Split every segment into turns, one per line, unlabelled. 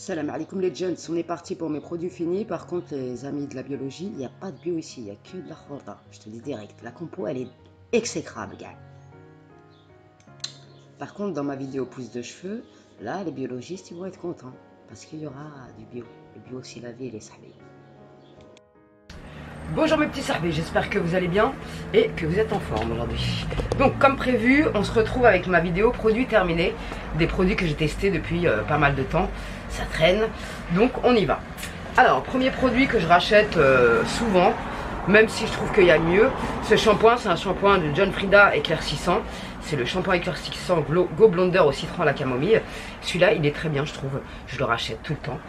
Salam alaikum les gents, on est parti pour mes produits finis. Par contre les amis de la biologie, il n'y a pas de bio ici, il n'y a que de la khorda. Je te dis direct, la compo elle est exécrable gars. Par contre dans ma vidéo pousse de cheveux, là les biologistes ils vont être contents. Parce qu'il y aura du bio, le bio aussi lavé et les sahbés.
Bonjour mes petits sahbés, j'espère que vous allez bien et que vous êtes en forme aujourd'hui. Donc comme prévu, on se retrouve avec ma vidéo produits terminés. Des produits que j'ai testés depuis pas mal de temps. Ça traîne, donc on y va. Alors, premier produit que je rachète souvent, même si je trouve qu'il y a mieux. Ce shampoing, c'est un shampoing de John Frieda éclaircissant. C'est le shampoing éclaircissant Go Blonder au citron à la camomille. Celui-là, il est très bien, je trouve. Je le rachète tout le temps.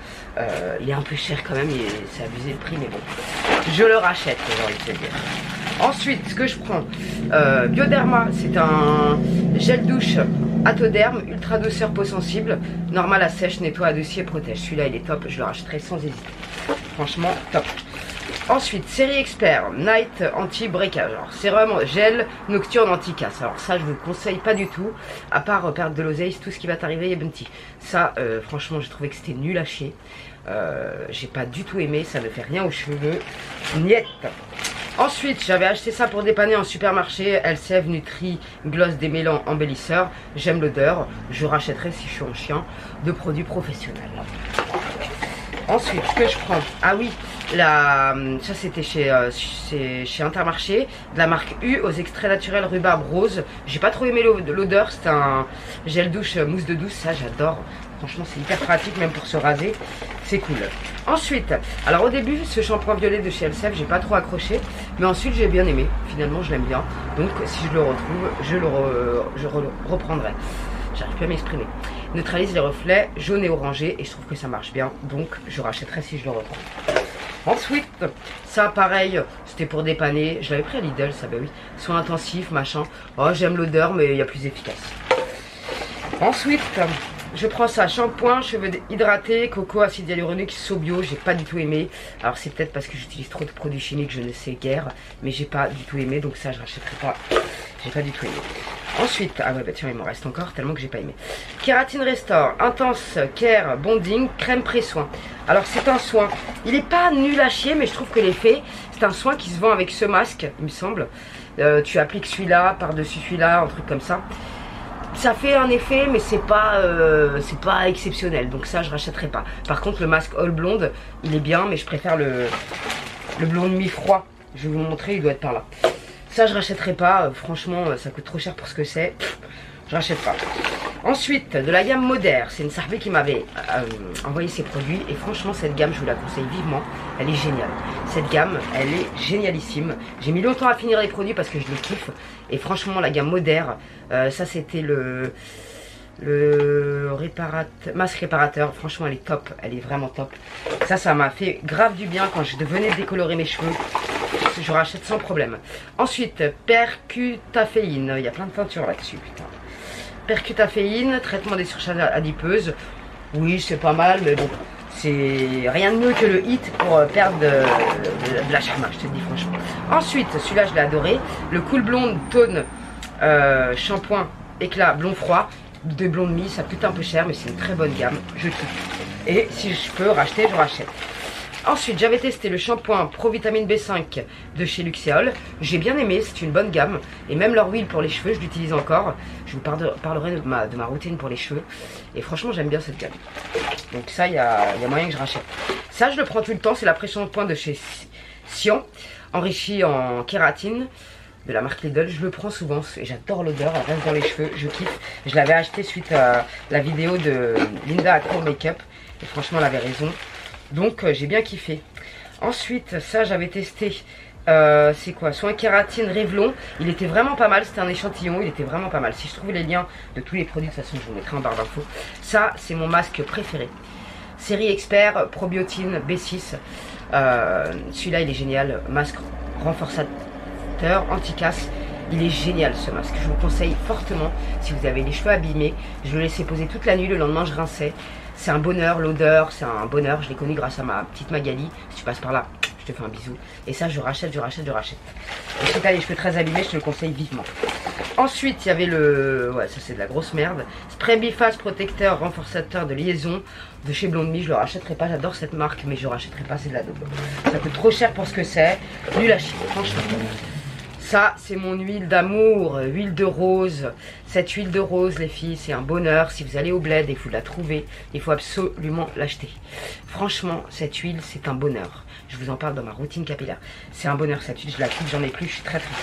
Il est un peu cher quand même, c'est abusé le prix, mais bon. Je le rachète, j'ai envie de te dire. Ensuite, ce que je prends, Bioderma, c'est un gel douche Atoderm, ultra douceur peau sensible, normal à sèche, nettoie, adoucit et protège. Celui-là, il est top, je le rachèterai sans hésiter. Franchement, top. Ensuite, série expert, Night anti-breakage. Alors, sérum gel nocturne anti-casse. Alors ça, je vous le conseille pas du tout. À part perdre de l'oseille, tout ce qui va t'arriver est bounty. Ça, franchement, j'ai trouvé que c'était nul à chier. J'ai pas du tout aimé, ça ne fait rien aux cheveux. Niet. Ensuite, j'avais acheté ça pour dépanner en supermarché. LCF Nutri Gloss démêlant embellisseur. J'aime l'odeur. Je rachèterai si je suis en chien de produits professionnels. Ensuite, ce que je prends, ah oui, ça c'était chez Intermarché, de la marque U aux extraits naturels rhubarbe rose. J'ai pas trop aimé l'odeur, c'est un gel douche mousse de douce, ça j'adore. Franchement c'est hyper pratique même pour se raser, c'est cool. Ensuite, alors au début ce shampoing violet de chez LCF j'ai pas trop accroché, mais ensuite j'ai bien aimé, finalement je l'aime bien. Donc si je le retrouve, je le reprendrai. J'arrive plus à m'exprimer. Neutralise les reflets jaune et orangé et je trouve que ça marche bien, donc je rachèterai si je le reprends. Ensuite, ça pareil, c'était pour dépanner, je l'avais pris à Lidl, ça, bah oui, soin intensif, machin. Oh, j'aime l'odeur, mais il y a plus efficace. Ensuite, je prends ça, shampoing, cheveux hydratés, coco, acide hyaluronique, bio, j'ai pas du tout aimé. Alors c'est peut-être parce que j'utilise trop de produits chimiques, je ne sais guère, mais j'ai pas du tout aimé, donc ça je rachèterai pas. J'ai pas du tout aimé. Ensuite, ah ouais bah tiens il m'en reste encore tellement que j'ai pas aimé. Kératine Restore, Intense Care Bonding, crème pré-soin. Alors c'est un soin, il est pas nul à chier mais je trouve que l'effet, c'est un soin qui se vend avec ce masque, il me semble. Tu appliques celui-là par-dessus celui-là, un truc comme ça. Ça fait un effet mais c'est pas exceptionnel, donc ça je rachèterai pas. Par contre le masque All Blonde, il est bien mais je préfère le blonde mi-froid. Je vais vous le montrer, il doit être par là. Ça je rachèterai pas, franchement ça coûte trop cher pour ce que c'est, je rachète pas. Ensuite de la gamme Moder, c'est une sahbée qui m'avait envoyé ses produits et franchement cette gamme je vous la conseille vivement, elle est géniale. Cette gamme elle est génialissime, j'ai mis longtemps à finir les produits parce que je les kiffe et franchement la gamme Moder, ça c'était le masque réparateur, franchement elle est top, elle est vraiment top. Ça m'a fait grave du bien quand je venais décolorer mes cheveux. Je rachète sans problème. Ensuite, Percutaféine. Il y a plein de teintures là-dessus, putain. Percutaféine, traitement des surcharges adipeuses. Oui, c'est pas mal, mais bon, c'est rien de mieux que le hit pour perdre de la charme, je te le dis franchement. Ensuite, celui-là, je l'ai adoré. Le Cool Blonde Tone shampoing éclat blond froid de blonde mi. Ça coûte un peu cher, mais c'est une très bonne gamme. Je kiffe. Et si je peux racheter, je rachète. Ensuite, j'avais testé le shampoing Pro Vitamine B5 de chez Luxéol. J'ai bien aimé, c'est une bonne gamme. Et même leur huile pour les cheveux, je l'utilise encore. Je vous parlerai de ma routine pour les cheveux. Et franchement, j'aime bien cette gamme. Donc ça, il y a moyen que je rachète. Ça, je le prends tout le temps. C'est la pré-shampoing de chez Sion, enrichi en kératine, de la marque Lidl. Je le prends souvent et j'adore l'odeur. Elle reste dans les cheveux, je kiffe. Je l'avais acheté suite à la vidéo de Linda Acro Makeup. Et franchement, elle avait raison. Donc j'ai bien kiffé. Ensuite ça j'avais testé c'est quoi, soin kératine Revlon. Il était vraiment pas mal, c'était un échantillon. Il était vraiment pas mal. Si je trouve les liens de tous les produits, de toute façon je vous mettrai en barre d'infos. Ça c'est mon masque préféré. Série expert Probiotine B6. Celui-là il est génial. Masque renforçateur anti-casse. Il est génial ce masque, je vous conseille fortement. Si vous avez les cheveux abîmés, je le laissais poser toute la nuit, le lendemain je rinçais. C'est un bonheur, l'odeur, c'est un bonheur. Je l'ai connu grâce à ma petite Magali. Si tu passes par là, je te fais un bisou. Et ça, je rachète. Et si tu as les cheveux très abîmés, je te le conseille vivement. Ensuite, il y avait le... Ouais, ça c'est de la grosse merde. Spray biface protecteur renforçateur de liaison de chez Blonde Me. Je le rachèterai pas, j'adore cette marque, mais je le rachèterai pas, c'est de la daube. Ça coûte trop cher pour ce que c'est. Nul à chier, franchement. Ça, c'est mon huile d'amour, huile de rose. Cette huile de rose, les filles, c'est un bonheur. Si vous allez au bled et que vous la trouvez, il faut absolument l'acheter. Franchement, cette huile, c'est un bonheur. Je vous en parle dans ma routine capillaire. C'est un bonheur, cette huile, je la kiffe, j'en ai plus, je suis très triste.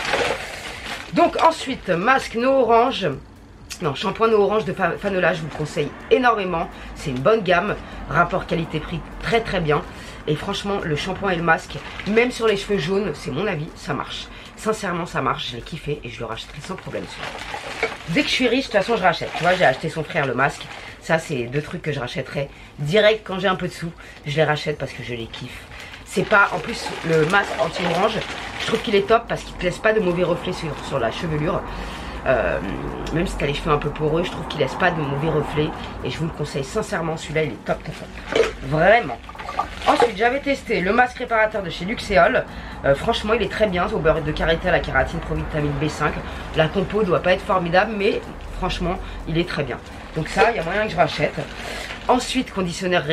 Donc ensuite, masque No Orange. Non, shampoing No Orange de Fanola, je vous le conseille énormément. C'est une bonne gamme, rapport qualité-prix très très bien. Et franchement, le shampoing et le masque, même sur les cheveux jaunes, c'est mon avis, ça marche. Sincèrement, ça marche, je l'ai kiffé et je le rachèterai sans problème. Dès que je suis riche, de toute façon, je rachète. Tu vois, j'ai acheté son frère le masque. Ça, c'est deux trucs que je rachèterai direct quand j'ai un peu de sous. Je les rachète parce que je les kiffe. C'est pas, en plus, le masque anti-orange, je trouve qu'il est top parce qu'il ne laisse pas de mauvais reflets sur la chevelure. Même si tu as les cheveux un peu poreux, je trouve qu'il laisse pas de mauvais reflets. Et je vous le conseille sincèrement, celui-là, il est top, top, top. Vraiment. Ensuite, j'avais testé le masque réparateur de chez Luxéol. Franchement, il est très bien, au beurre de karité à la kératine, provitamine B5. La compo doit pas être formidable, mais franchement, il est très bien. Donc ça, il y a moyen que je rachète. Ensuite, conditionnaire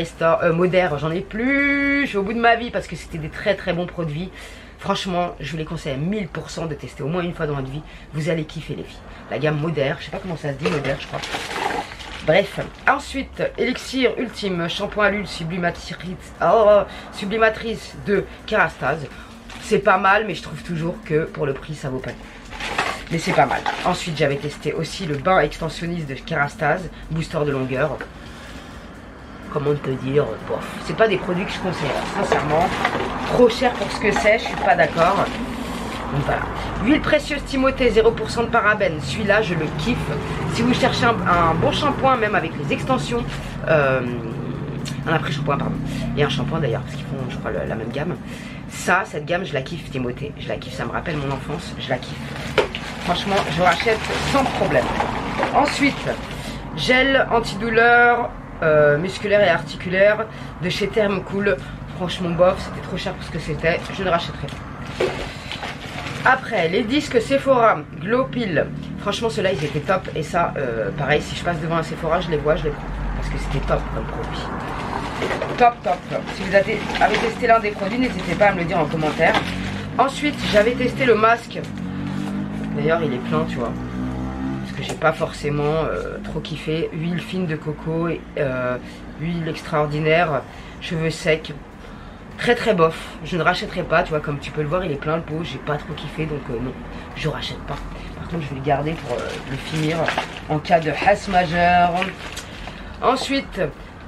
Modère, j'en ai plus. Je suis au bout de ma vie parce que c'était des très très bons produits. Franchement, je vous les conseille à 1000% de tester au moins une fois dans votre vie. Vous allez kiffer les filles. La gamme Modère, je sais pas comment ça se dit, Modère, je crois. Bref, ensuite, Elixir Ultime, shampoing à l'huile sublimatrice de Kerastase. C'est pas mal, mais je trouve toujours que pour le prix, ça vaut pas le coup. Mais c'est pas mal. Ensuite, j'avais testé aussi le bain extensionniste de Kerastase, booster de longueur. Comment te dire, bof. C'est pas des produits que je conseille, sincèrement. Trop cher pour ce que c'est, je suis pas d'accord. Donc voilà. Huile précieuse Timothée, 0% de parabènes. Celui-là, je le kiffe. Si vous cherchez un bon shampoing, même avec les extensions, un après-shampoing, pardon. Et un shampoing d'ailleurs, parce qu'ils font, je crois, la même gamme. Ça, cette gamme, je la kiffe, Timothée. Je la kiffe, ça me rappelle mon enfance. Je la kiffe. Franchement, je rachète sans problème. Ensuite, gel antidouleur musculaire et articulaire de chez Thermocool. Franchement, bof, c'était trop cher pour ce que c'était. Je ne rachèterai pas. Après, les disques Sephora Glow Pill. Franchement, ceux-là, ils étaient top. Et ça, pareil, si je passe devant un Sephora, je les vois, je les prends. Parce que c'était top comme produit. Top, top, top. Si vous avez testé l'un des produits, n'hésitez pas à me le dire en commentaire. Ensuite, j'avais testé le masque. D'ailleurs, il est plein, tu vois. Parce que j'ai pas forcément trop kiffé. Huile fine de coco, huile extraordinaire, cheveux secs. Très très bof, je ne rachèterai pas, tu vois, comme tu peux le voir, il est plein le pot, j'ai pas trop kiffé, donc non, je rachète pas. Par contre, je vais le garder pour le finir en cas de hasse majeure. Ensuite,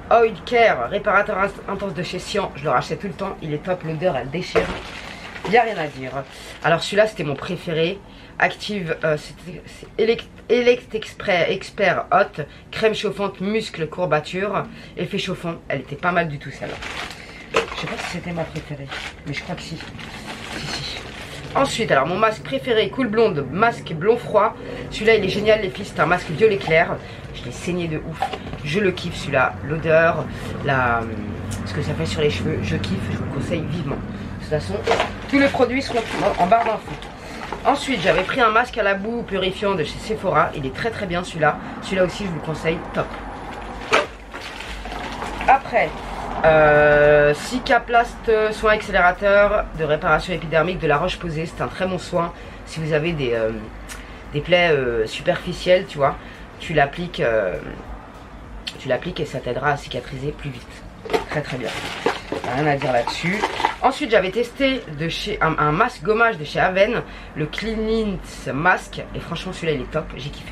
Oil Care, réparateur intense de chez Sian, je le rachète tout le temps, il est top, l'odeur elle déchire, il n'y a rien à dire. Alors celui-là, c'était mon préféré. Active, c'est Elect Expert Hot, crème chauffante, muscle, courbature, effet chauffant, elle était pas mal du tout celle-là. Je sais pas si c'était ma préférée, mais je crois que si. Si. Ensuite, alors mon masque préféré, Cool Blonde, masque blond froid. Celui-là, il est génial, les filles. C'est un masque violet clair. Je l'ai saigné de ouf. Je le kiffe, celui-là. L'odeur, ce que ça fait sur les cheveux, je kiffe. Je vous le conseille vivement. De toute façon, tous les produits seront en barre d'infos. Ensuite, j'avais pris un masque à la boue purifiant de chez Sephora. Il est très très bien, celui-là. Celui-là aussi, je vous le conseille, top. Après... Cicaplast soin accélérateur de réparation épidermique de la Roche-Posay. C'est un très bon soin. Si vous avez des plaies superficielles, tu vois, tu l'appliques et ça t'aidera à cicatriser plus vite. Très très bien. Rien à dire là-dessus. Ensuite, j'avais testé de chez un masque gommage de chez Aven, le Cleanins Mask. Et franchement, celui-là, il est top. J'ai kiffé.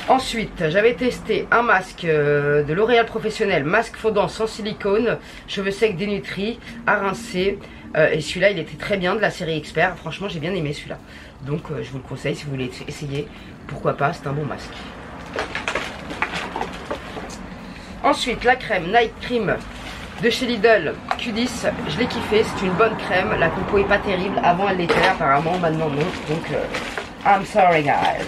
Ensuite, j'avais testé un masque de L'Oréal Professionnel, masque fondant sans silicone, cheveux secs dénutris, à rincer. Et celui-là, il était très bien, de la série Expert. Franchement, j'ai bien aimé celui-là. Donc, je vous le conseille si vous voulez essayer. Pourquoi pas, c'est un bon masque. Ensuite, la crème Night Cream de chez Lidl Q10. Je l'ai kiffé, c'est une bonne crème. La compo est pas terrible. Avant, elle l'était apparemment, maintenant non. Donc, I'm sorry guys.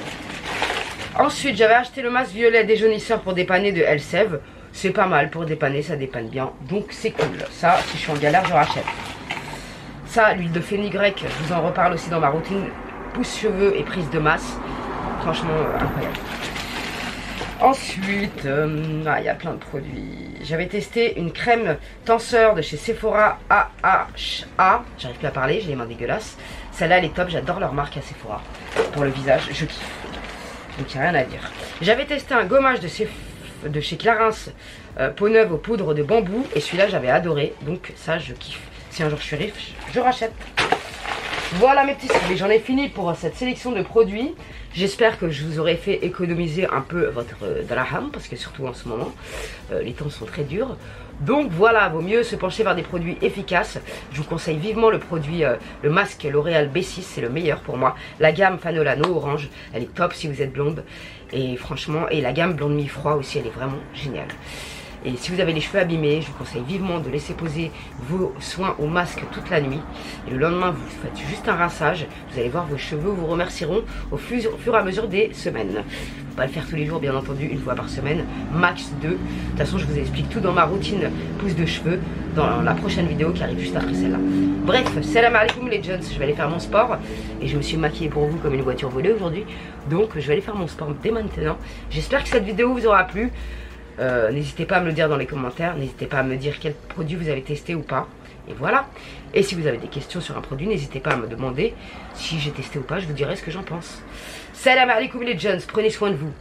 Ensuite, j'avais acheté le masque violet déjaunisseur pour dépanner de Elseve. C'est pas mal pour dépanner, ça dépanne bien. Donc c'est cool. Ça, si je suis en galère, je rachète. Ça, l'huile de fenugrec, je vous en reparle aussi dans ma routine pousse-cheveux et prise de masse. Franchement, incroyable. Ensuite, il y a plein de produits. J'avais testé une crème tenseur de chez Sephora AHA. J'arrive plus à parler, j'ai les mains dégueulasses. Celle-là, elle est top, j'adore leur marque à Sephora. Pour le visage, je kiffe. Donc, il n'y a rien à dire. J'avais testé un gommage de chez Clarins, peau neuve aux poudres de bambou. Et celui-là, j'avais adoré. Donc, ça, je kiffe. Si un jour je suis riche, je rachète. Voilà mes petits souliers, j'en ai fini pour cette sélection de produits. J'espère que je vous aurai fait économiser un peu votre draham, parce que surtout en ce moment, les temps sont très durs. Donc voilà, vaut mieux se pencher vers des produits efficaces. Je vous conseille vivement le produit, le masque L'Oréal B6, c'est le meilleur pour moi. La gamme Fanolano Orange, elle est top si vous êtes blonde. Et franchement, et la gamme Blonde Mi-Froid aussi, elle est vraiment géniale. Et si vous avez les cheveux abîmés, je vous conseille vivement de laisser poser vos soins au masque toute la nuit. Et le lendemain, vous faites juste un rinçage. Vous allez voir, vos cheveux vous remercieront au fur et à mesure des semaines. Faut pas le faire tous les jours, bien entendu, une fois par semaine, max 2. De toute façon, je vous explique tout dans ma routine pousse de cheveux dans la prochaine vidéo qui arrive juste après celle-là. Bref, salam alaikum les Jones, je vais aller faire mon sport. Et je me suis maquillée pour vous comme une voiture volée aujourd'hui. Donc, je vais aller faire mon sport dès maintenant. J'espère que cette vidéo vous aura plu. N'hésitez pas à me le dire dans les commentaires. N'hésitez pas à me dire quel produit vous avez testé ou pas. Et voilà. Et si vous avez des questions sur un produit, n'hésitez pas à me demander si j'ai testé ou pas. Je vous dirai ce que j'en pense. Salam alaikum les Jones. Prenez soin de vous.